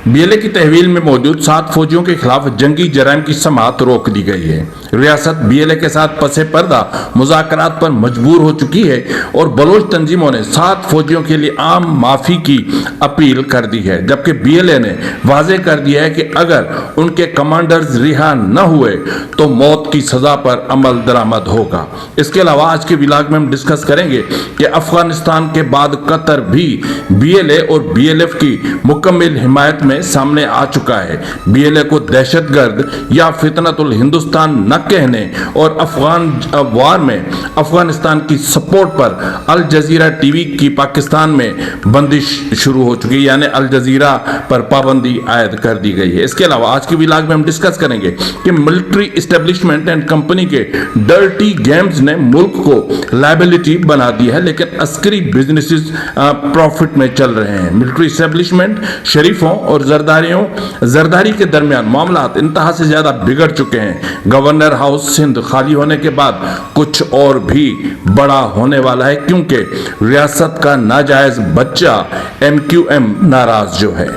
BLA کی تحویل میں موجود 7 فوجیوں کے خلاف جنگی جرائم کی سماعت روک دی گئی ہے۔ ریاست BLA کے ساتھ پس پردہ مذاکرات پر مجبور ہو چکی ہے اور بلوچ تنظیموں نے 7 فوجیوں کے لیے عام معافی کی اپیل کر دی ہے، جبکہ BLA نے واضح کر دیا ہے کہ اگر ان کے کمانڈرز رہا نہ ہوئے تو موت کی سزا پر عمل درآمد ہوگا۔ اس کے علاوہ آج کے ولاگ میں ہم ڈسکس کریں گے کہ افغانستان کے بعد قطر بھی BLA اور BLF کی مکمل حمایت میں سامنے آ چکا ہے۔ BLA کو دہشت گرد یا فتنۃ الہندوستان نہ کہنے اور افغان وار میں افغانستان کی سپورٹ پر الجزیرہ ٹی وی کی پاکستان میں بندش شروع ہو چکی ہے، یعنی الجزیرہ پر پابندی عائد کر دی گئی ہے۔ اس کے علاوہ آج کی ولاگ میں ہم ڈسکس کریں گے کہ ملٹری اسٹیبلشمنٹ اینڈ کمپنی کے ڈرٹی گیمز نے ملک کو لائبلٹی بنا دی ہے، لیکن عسکری بزنسز پروفٹ میں چل رہے ہیں۔ ملٹری اسٹیبلشمنٹ شریفوں اور زرداری کے درمیان معاملات انتہا سے زیادہ بگڑ چکے ہیں۔ گورنر ہاؤس سندھ خالی ہونے کے بعد کچھ اور بھی بڑا ہونے والا ہے، کیونکہ ریاست کا ناجائز بچہ MQM ناراض جو ہے۔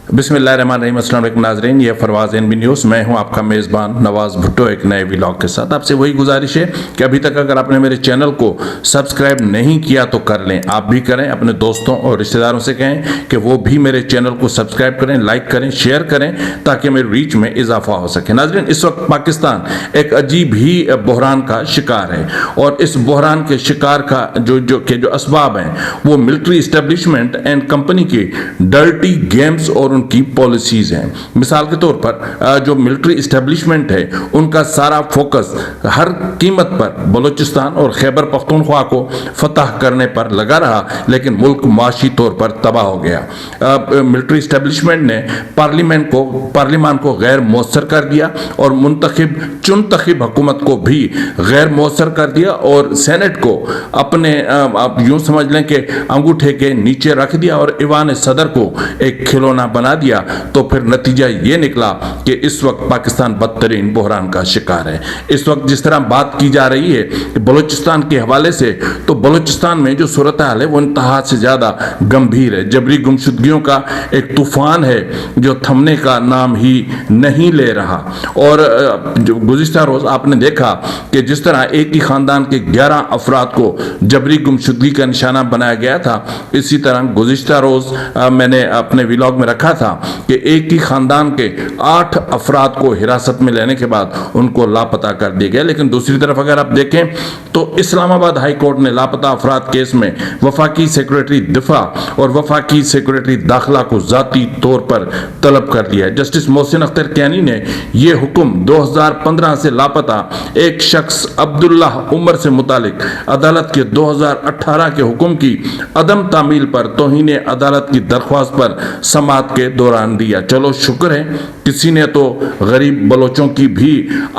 بسم اللہ الرحمن الرحیم۔ السلام علیکم ناظرین، یہ فروز NB نیوز، میں ہوں آپ کا میزبان نواز بھٹو، ایک نئے ولاگ کے ساتھ۔ آپ سے وہی گزارش ہے کہ ابھی تک اگر آپ نے میرے چینل کو سبسکرائب نہیں کیا تو کر لیں، آپ بھی کریں، اپنے دوستوں اور رشتہ داروں سے کہیں کہ وہ بھی میرے چینل کو سبسکرائب کریں، لائک کریں، شیئر کریں، تاکہ میری ریچ میں اضافہ ہو سکے۔ ناظرین، اس وقت پاکستان ایک عجیب ہی بحران کا شکار ہے، اور اس بحران کے شکار کا جو اسباب ہیں وہ ملٹری اسٹیبلشمنٹ اینڈ کمپنی کی ڈرٹی گیمز اور کی پالیسیز ہیں۔ مثال کے طور پر جو ملٹری اسٹیبلشمنٹ ہے ان کا سارا فوکس ہر قیمت پر بلوچستان اور خیبر پختونخوا کو فتح کرنے پر لگا رہا، لیکن ملک معاشی طور پر تباہ ہو گیا۔ ملٹری اسٹیبلشمنٹ نے پارلیمان کو غیر مؤثر کر دیا اور چنتخب حکومت کو بھی غیر مؤثر کر دیا، اور سینٹ کو اپنے یوں سمجھ لیں کہ انگوٹھے کے نیچے رکھ دیا اور ایوان صدر کو ایک کھلونا بنا دیا۔ تو پھر نتیجہ یہ نکلا کہ اس وقت پاکستان بدترین بحران کا شکار ہے۔ اس وقت جس طرح بات کی جا رہی ہے بلوچستان کے حوالے سے، تو بلوچستان میں جو صورتحال ہے وہ انتہا سے زیادہ گمبھیر ہے۔ جبری گمشدگیوں کا ایک طوفان ہے جو تھمنے کا نام ہی نہیں لے رہا، اور گزشتہ روز آپ نے دیکھا کہ جس طرح ایک ہی خاندان کے 11 افراد کو جبری گمشدگی کا نشانہ بنایا گیا تھا، اسی طرح گزشتہ روز میں نے اپنے ولاگ میں رکھا تھا کہ ایک ہی خاندان کے 8 افراد کو حراست میں لینے کے بعد ان کو لاپتہ کر دیا گیا۔ لیکن دوسری طرف اگر آپ دیکھیں تو اسلام آباد ہائی کورٹ نے لاپتہ افراد کیس میں وفاقی سیکریٹری دفاع اور وفاقی سیکریٹری داخلہ کو ذاتی طور پر طلب کر دیا ہے۔ جسٹس محسن اختر کیانی نے یہ حکم 2015 سے لاپتہ ایک شخص عبداللہ عمر سے متعلق عدالت کے 2018 کے حکم کی عدم تعمیل پر توہین عدالت کی درخواست پر سماعت کے دوران دیا۔ چلو شکر ہے کسی نے تو غریب بلوچوں کی بھی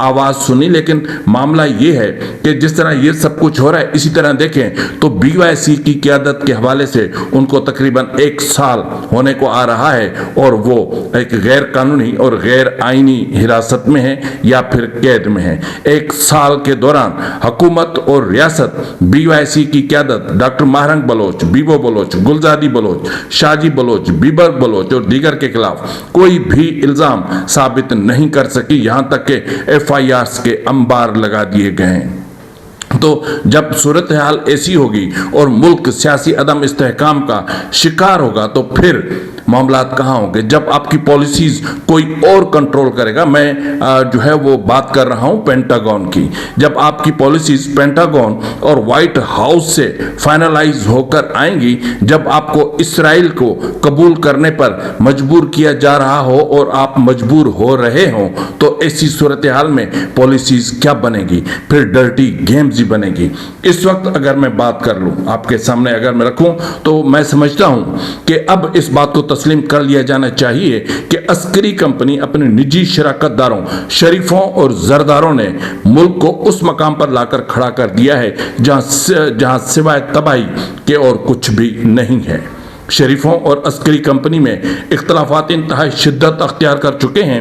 آواز سنی، لیکن معاملہ یہ ہے کہ جس طرح یہ سب کچھ ہو رہا ہے، اسی طرح دیکھیں تو BYC کی قیادت کے حوالے سے ان کو تقریباً 1 سال ہونے کو آ رہا ہے، اور وہ ایک غیر قانونی اور غیر آئینی حراست میں ہے یا پھر قید میں ہے۔ 1 سال کے دوران حکومت اور ریاست BYC کی قیادت ڈاکٹر ماہرنگ بلوچ، بیبو بلوچ، گلزادی بلوچ، شاجی بلوچ، بیبر بلوچ اور دیگر کے خلاف کوئی بھی الزام ثابت نہیں کر سکی، یہاں تک کہ FIRs کے انبار لگا دیے گئے ہیں۔ تو جب صورتحال ایسی ہوگی اور ملک سیاسی عدم استحکام کا شکار ہوگا تو پھر معاملات کہاں ہوں گے؟ جب آپ کی پالیسیز کوئی اور کنٹرول کرے گا۔ میں جو ہے وہ بات کر رہا ہوں پینٹاگون کی۔ جب آپ کی پالیسیز پینٹاگون اور وائٹ ہاؤس سے فائنلائز ہو کر آئیں گی، جب آپ کو اسرائیل کو قبول کرنے پر مجبور کیا جا رہا ہو اور آپ مجبور ہو رہے ہوں، تو ایسی صورتحال میں پالیسیز کیا بنے گی؟ پھر ڈرٹی گیمز ہی بنے گی۔ اس وقت اگر میں بات کر لوں، آپ کے سامنے اگر میں رکھوں، تو میں سمجھتا ہوں کہ اب اس بات کو تسلیم کر لیا جانا چاہیے کہ عسکری کمپنی اپنے نجی شراکت داروں، شریفوں اور زرداروں نے ملک کو اس مقام پر لا کر کھڑا کر دیا ہے جہاں سوائے تباہی کے اور کچھ بھی نہیں ہے۔ شریفوں اور عسکری کمپنی میں اختلافات انتہائی شدت اختیار کر چکے ہیں۔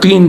3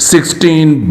16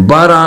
12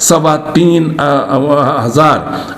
3,500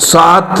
7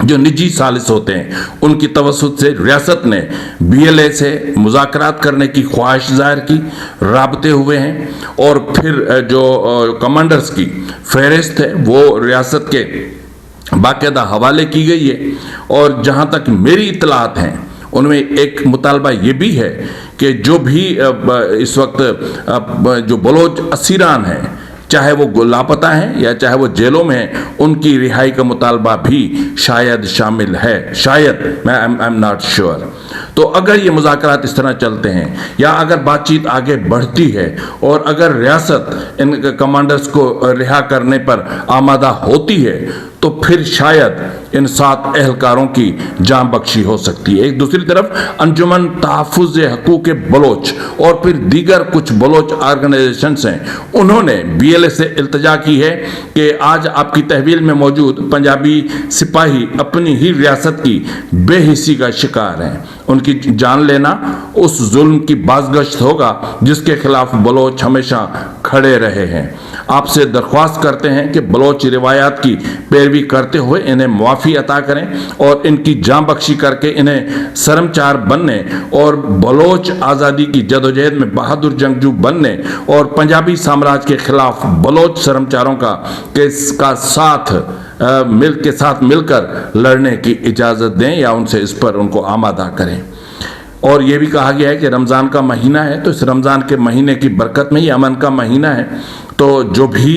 جو نجی ثالث ہوتے ہیں ان کی توسط سے ریاست نے BLA سے مذاکرات کرنے کی خواہش ظاہر کی، رابطے ہوئے ہیں، اور پھر جو کمانڈرز کی فہرست ہے وہ ریاست کے باقاعدہ حوالے کی گئی ہے، اور جہاں تک میری اطلاعات ہیں ان میں ایک مطالبہ یہ بھی ہے کہ جو بھی اس وقت جو بلوچ اسیران ہیں، چاہے وہ لاپتہ ہیں یا چاہے وہ جیلوں میں ہیں، ان کی رہائی کا مطالبہ بھی شاید شامل ہے، شاید، میں I'm not sure۔ تو اگر یہ مذاکرات اس طرح چلتے ہیں یا اگر بات چیت آگے بڑھتی ہے اور اگر ریاست ان کمانڈرز کو رہا کرنے پر آمادہ ہوتی ہے تو پھر شاید ان 7 اہلکاروں کی جان بخشی ہو سکتی ہے۔ ایک دوسری طرف انجمن تحفظ حقوق بلوچ اور پھر دیگر کچھ بلوچ آرگنائزیشنز ہیں، انہوں نے BLA سے التجا کی ہے کہ آج آپ کی تحویل میں موجود پنجابی سپاہی اپنی ہی ریاست کی بے حسی کا شکار ہیں، ان کی جان لینا اس ظلم کی بازگشت ہوگا جس کے خلاف بلوچ ہمیشہ کھڑے رہے ہیں۔ آپ سے درخواست کرتے ہیں کہ بلوچ روایات کی پیروی کرتے ہوئے انہیں معافی عطا کریں اور ان کی جان بخشی کر کے انہیں سرمچار بننے اور بلوچ آزادی کی جدوجہد میں بہادر جنگجو بننے اور پنجابی سامراج کے خلاف بلوچ سرمچاروں کا ساتھ مل کر لڑنے کی اجازت دیں یا ان سے اس پر ان کو آمادہ کریں۔ اور یہ بھی کہا گیا ہے کہ رمضان کا مہینہ ہے، تو اس رمضان کے مہینے کی برکت میں یہ امن کا مہینہ ہے، تو جو بھی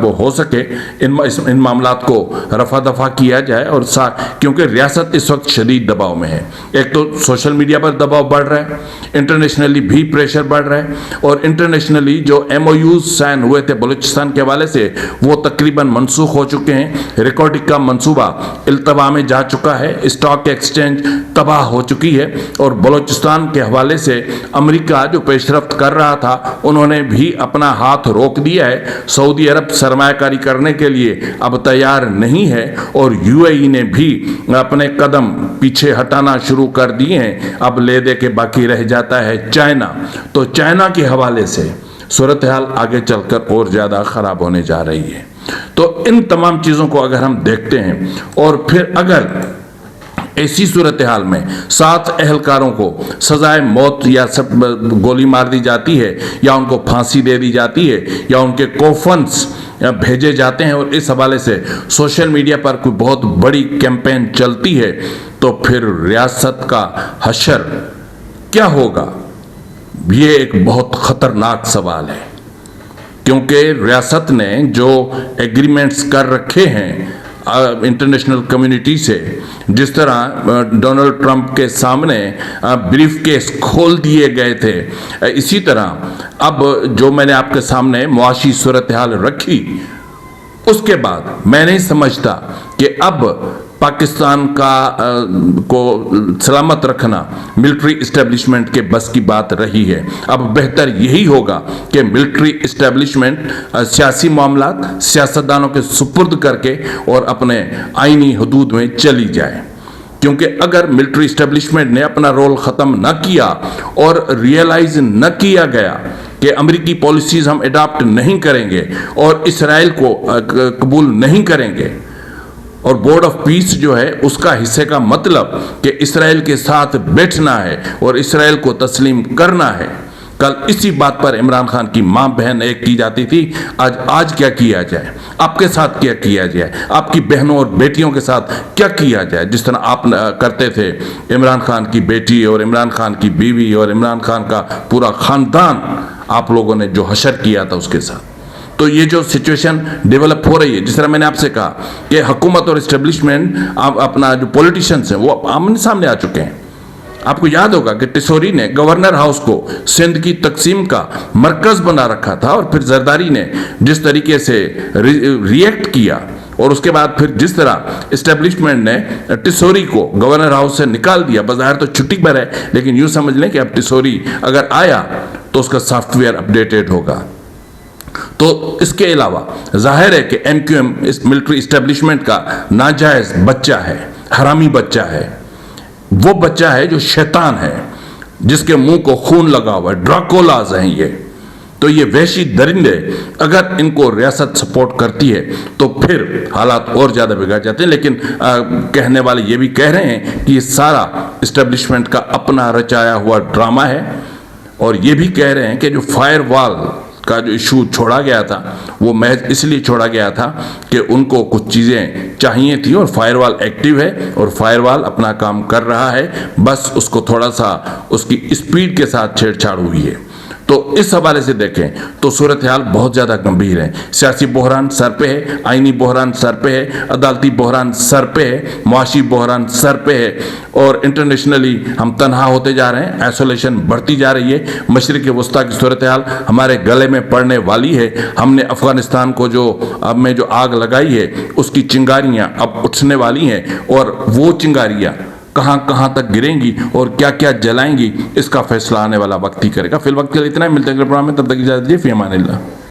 وہ ہو سکے ان معاملات کو رفع دفع کیا جائے، اور کیونکہ ریاست اس وقت شدید دباؤ میں ہے۔ ایک تو سوشل میڈیا پر دباؤ بڑھ رہا ہے، انٹرنیشنلی بھی پریشر بڑھ رہا ہے، اور انٹرنیشنلی جو MOUs سائن ہوئے تھے بلوچستان کے حوالے سے وہ تقریباً منسوخ ہو چکے ہیں، ریکارڈنگ کا منصوبہ التوا میں جا چکا ہے، اسٹاک ایکسچینج تباہ ہو چکی ہے، اور بلوچستان کے حوالے سے امریکہ جو پیش رفت کر رہا تھا انہوں نے بھی اپنا ہاتھ روک دیا ہے۔ سعودی عرب سرمایہ کاری کرنے کے لیے اب تیار نہیں ہے، اور UAE نے بھی اپنے قدم پیچھے ہٹانا شروع کر دیے ہیں، اب لے دے کے باقی رہ جاتا ہے چائنا۔ تو چائنا کے حوالے سے صورتحال آگے چل کر اور زیادہ خراب ہونے جا رہی ہے۔ تو ان تمام چیزوں کو اگر ہم دیکھتے ہیں، اور پھر اگر ایسی صورتحال میں 7 اہلکاروں کو سزائے موت یا گولی مار دی جاتی ہے یا ان کو پھانسی دے دی جاتی ہے یا ان کے کوفنز بھیجے جاتے ہیں، اور اس حوالے سے سوشل میڈیا پر کوئی بہت بڑی کیمپین چلتی ہے، تو پھر ریاست کا حشر کیا ہوگا؟ یہ ایک بہت خطرناک سوال ہے، کیونکہ ریاست نے جو ایگریمنٹس کر رکھے ہیں انٹرنیشنل کمیونٹی سے، جس طرح ڈونلڈ ٹرمپ کے سامنے بریف کیس کھول دیے گئے تھے، اسی طرح اب جو میں نے آپ کے سامنے معاشی صورتحال رکھی، اس کے بعد میں نہیں سمجھتا کہ اب پاکستان کو سلامت رکھنا ملٹری اسٹیبلشمنٹ کے بس کی بات رہی ہے۔ اب بہتر یہی ہوگا کہ ملٹری اسٹیبلشمنٹ سیاسی معاملات سیاستدانوں کے سپرد کر کے اور اپنے آئینی حدود میں چلی جائے، کیونکہ اگر ملٹری اسٹیبلشمنٹ نے اپنا رول ختم نہ کیا اور ریئلائز نہ کیا گیا کہ امریکی پالیسیز ہم اڈاپٹ نہیں کریں گے اور اسرائیل کو قبول نہیں کریں گے، اور بورڈ آف پیس جو ہے اس کا حصے کا مطلب کہ اسرائیل کے ساتھ بیٹھنا ہے اور اسرائیل کو تسلیم کرنا ہے۔ کل اسی بات پر عمران خان کی ماں بہن ایک کی جاتی تھی، آج کیا کیا جائے، آپ کے ساتھ کیا کیا جائے، آپ کی بہنوں اور بیٹیوں کے ساتھ کیا کیا جائے، جس طرح آپ کرتے تھے عمران خان کی بیٹی اور عمران خان کی بیوی اور عمران خان کا پورا خاندان، آپ لوگوں نے جو حشر کیا تھا اس کے ساتھ۔ تو یہ جو سچویشن ڈیولپ ہو رہی ہے، جس طرح میں نے آپ سے کہا کہ حکومت اور اسٹیبلشمنٹ اپنا جو پولیٹیشنز ہیں وہ آمنے سامنے آ چکے ہیں۔ آپ کو یاد ہوگا کہ ٹیسوری نے گورنر ہاؤس کو سندھ کی تقسیم کا مرکز بنا رکھا تھا، اور پھر زرداری نے جس طریقے سے ریئیکٹ کیا، اور اس کے بعد پھر جس طرح اسٹیبلشمنٹ نے ٹیسوری کو گورنر ہاؤس سے نکال دیا، بظاہر تو چھٹی پر ہے لیکن یوں سمجھ لیں کہ اب ٹیسوری اگر آیا تو اس کا سافٹ ویئر اپڈیٹڈ ہوگا۔ تو اس کے علاوہ ظاہر ہے کہ MQM اس ملٹری اسٹیبلشمنٹ کا ناجائز بچہ ہے، حرامی بچہ ہے، وہ بچہ ہے جو شیطان ہے، جس کے منہ کو خون لگا ہوا ہے، ڈراکولاز ہیں یہ۔ تو تو یہ وحشی درندے اگر ان کو ریاست سپورٹ کرتی ہے تو پھر حالات اور زیادہ بگڑ جاتے ہیں. لیکن کہنے والے یہ بھی کہہ رہے ہیں کہ یہ سارا اسٹیبلشمنٹ کا اپنا رچایا ہوا ڈرامہ ہے, اور یہ بھی کہہ رہے ہیں کہ جو فائر وال کا جو ایشو چھوڑا گیا تھا وہ محض اس لیے چھوڑا گیا تھا کہ ان کو کچھ چیزیں چاہیے تھی, اور فائر وال ایکٹیو ہے اور فائر وال اپنا کام کر رہا ہے, بس اس کو تھوڑا سا اس کی اسپیڈ کے ساتھ چھیڑ چھاڑ ہوئی ہے. تو اس حوالے سے دیکھیں تو صورتحال بہت زیادہ گمبھیر ہے. سیاسی بحران سر پہ ہے, آئینی بحران سر پہ ہے, عدالتی بحران سر پہ ہے, معاشی بحران سر پہ ہے, اور انٹرنیشنلی ہم تنہا ہوتے جا رہے ہیں, ایسولیشن بڑھتی جا رہی ہے. مشرق وسطیٰ کی صورتحال ہمارے گلے میں پڑنے والی ہے. ہم نے افغانستان کو جو اب میں جو آگ لگائی ہے اس کی چنگاریاں اب اٹھنے والی ہیں, اور وہ چنگاریاں کہاں کہاں تک گریں گی اور کیا کیا جلائیں گی اس کا فیصلہ آنے والا وقت ہی کرے گا. فی الوقت کے لیے اتنا ہی, ملتے ہیں اگلے پروگرام میں, تب تک اجازت دیجیے. فی امان اللہ.